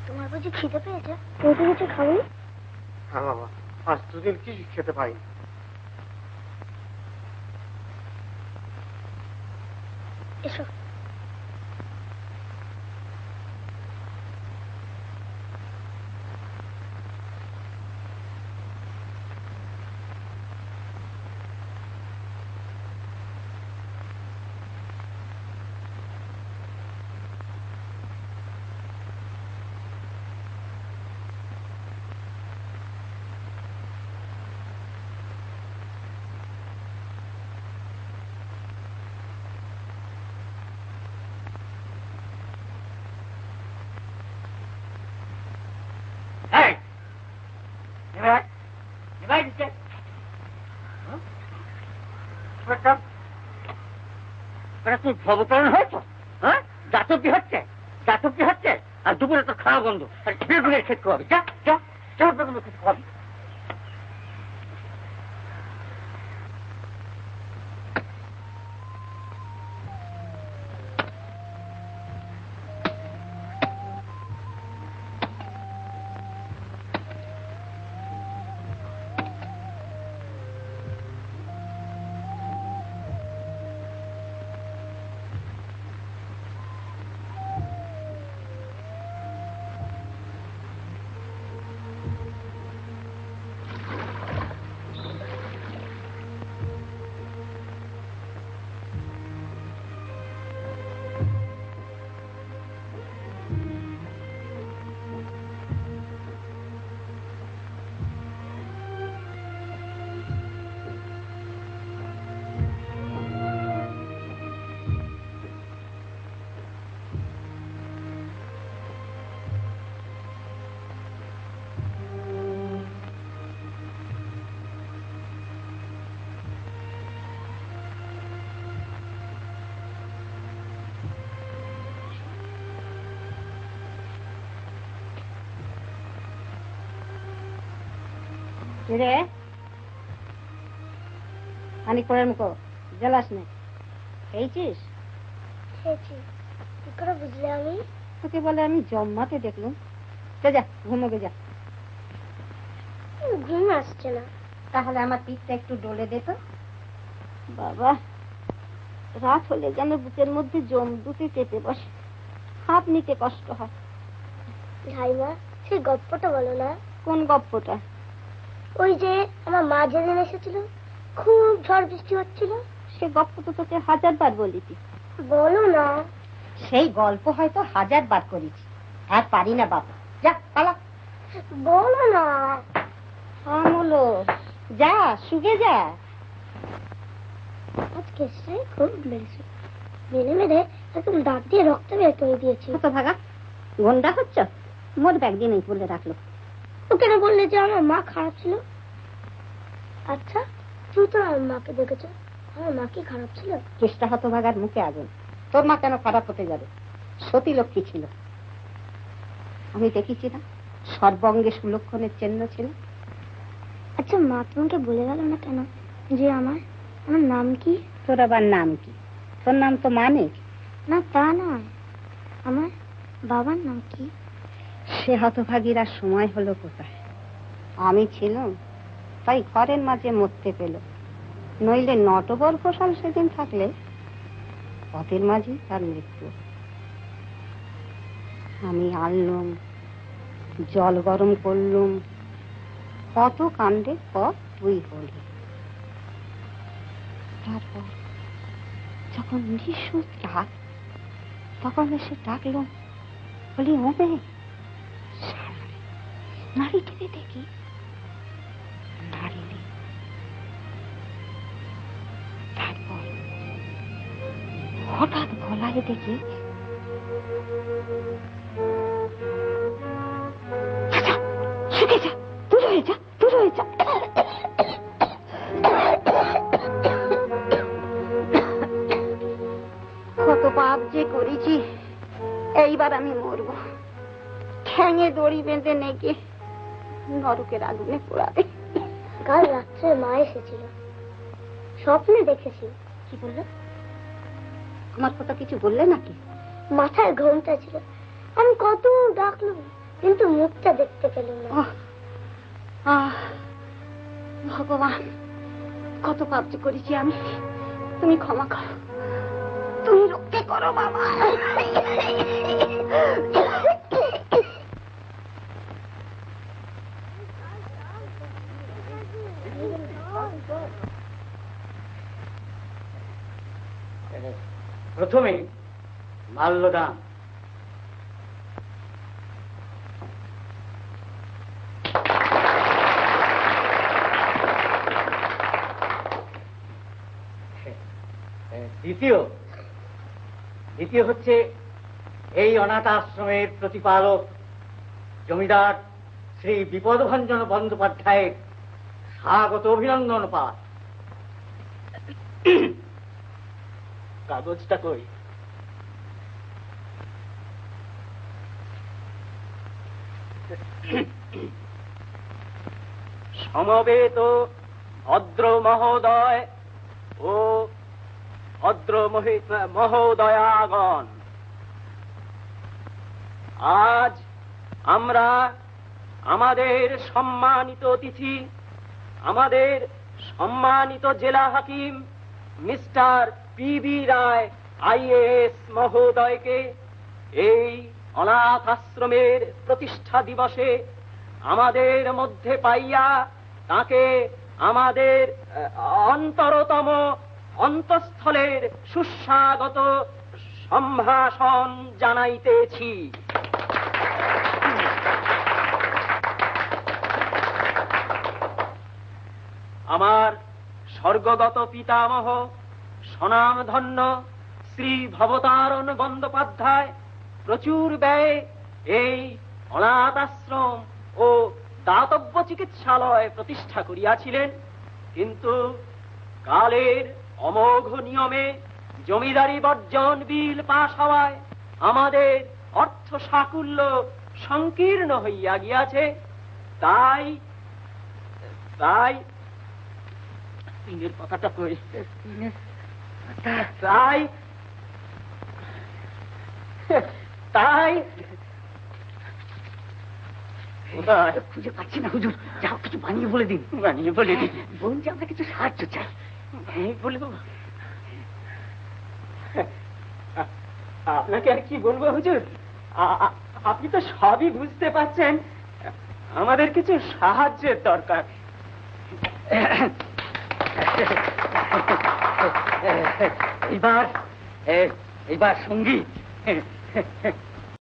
তোমার বুঝি খিদে পেয়েছে? তুমি তো কিছু খাবি? হ্যাঁ বাবা, আজ দুদিন কি খেতে পাই। এসো। ভবতরণ হয়েছ? হ্যাঁ, দাঁতব্য হচ্ছে, দাঁতব্য হচ্ছে। আর দুপুরে তো খাওয়া বন্ধ, আর বেগুনে খেতে হবে। যা যা যা, বেগুনে খেতে হবে। রে পানি করে মুখো জ্বালাস না। খেয়েছিস? খেয়েছি। কি করে বুঝলে আমি? তোকে বলে আমি জম্মাতে দেখলুম। যা যা ঘুমোগে যা। ঘুম আসছে না। তাহলে আমার পিঠটা একটু ডলে দে তো। বাবা, রাত হলে যেন বুকের মধ্যে জম দুটি চেপে বসে, হাত নিতে কষ্ট হয়। ধাইমা, সেই গপ্পটা বলো না। কোন গপ্পটা? ওই যে আমার মা যেদিন এসেছিল, খুব ঝড় বৃষ্টি হচ্ছিল। সে গপ্প তো তোকে 1000 বার বলেছি। বলো না। সেই গল্প হয়তো 1000 বার করেছি, আর পারি না বাবা। যা পালা। বলো না। আমলো যা, শুগে যা। আজকে সে খুব মেরেছে, মেরে মেরে একদম দাঁত দিয়ে রক্ত বের করে দিয়েছে। কত ভাগা গন্ডা হচ্ছ? মোর একদিনই বলে রাখলো। ও কেন বললে যে আমার মা খারাপ ছিল? আচ্ছা, তুই তো আমার মাকে দেখেছ, আমার মা কি খারাপ ছিল? চেষ্টা হতো ভাগার মুখে আগুন। তোর মা কেন খারাপ হতে যাবে? সতী লক্ষ্মী ছিল। আমি দেখেছি না, সর্বঙ্গে সুলক্ষণের চিহ্ন ছিল। আচ্ছা, মা তোমাকে বলে গেল না কেন যে আমার নাম কি? তোর আবার নাম কি? তোর নাম তো মানিক। না, তা নয়, আমার বাবার নাম কি? সে হতভাগীর আর সময় হলো কোথায়? আমি ছিলাম তাই ঘরের মাঝে মরতে পেল, নইলে নটবর ঘোষাল সেদিন থাকলে পথের মাঝে তার মৃত্যু। আমি আনলুম, জল গরম করলুম, কত কাণ্ডের পর তুই হলি। তারপর যখন নিঃশ্বাস রাত, তখন এসে ডাকলাম, বলি ওবে নারী টিপে দেখি, নারী নেই। তারপর হঠাৎ গলায় দেখি, শুকে যা, দূর হয়ে যা, দূর হয়ে যা। কত পাপ ভেঙে দড়ি বেঁধে নেগে নরকের আগুনে পোড়াবে। কাল রাত্রে মা এসেছিল, স্বপ্নে দেখেছি। কি বললে? আমার কথা কিছু বললে নাকি? মাথায় ঘোমটা ছিল, আমি কত ডাকলুম কিন্তু মুখটা দেখতে পেলাম না। ভগবান, কত পাপ যে করেছি আমি, তুমি ক্ষমা করো, তুমি রক্ষে করো বাবা। প্রথমে মাল্যদান। দ্বিতীয় হচ্ছে এই অনাথ আশ্রমের প্রতিপালক জমিদার শ্রী বিপদভঞ্জন বন্দ্যোপাধ্যায়ের স্বাগত অভিনন্দন পাঠ। কাগজটা কই? সমবেত ভদ্র মহোদয় ও ভদ্র মহোদয়াগণ, আজ আমরা আমাদের সম্মানিত অতিথি, আমাদের সম্মানিত জেলা হাকিম মিস্টার পি.বি. রায় আইএএস মহোদয়কে এই অনাথ আশ্রমের প্রতিষ্ঠা দিবসে আমাদের মধ্যে পাইয়া তাকে আমাদের অন্তরতম অন্তঃস্থলের সুস্বাগত সম্ভাষণ জানাইতেছি। আমার স্বর্গগত পিতামহ স্বনামধন্য শ্রী ভবতারণ বন্দ্যোপাধ্যায় প্রচুর ব্যয়ে এই অনাথ আশ্রম ও দাতব্য চিকিৎসালয় প্রতিষ্ঠা করিয়াছিলেন, কিন্তু কালের অমোঘ নিয়মে জমিদারি বর্জন বিল পাশ হওয়ায় আমাদের অর্থ সাকুল্য সংকীর্ণ হইয়া গিয়াছে। তাই তাই তিনের কথাটা কই? তাই তাই খুঁজে পাচ্ছি না হুজুর, যাও কিছু বানিয়ে বলে দিন। বানিয়ে বলে দিন? বলুন যে আমরা কিছু সাহায্য চাই। বলে দেবো? আপনাকে আর কি বলবো হুজুর, আপনি তো সবই বুঝতে পারছেন, আমাদের কিছু সাহায্যের দরকার। এইবার সঙ্গীত।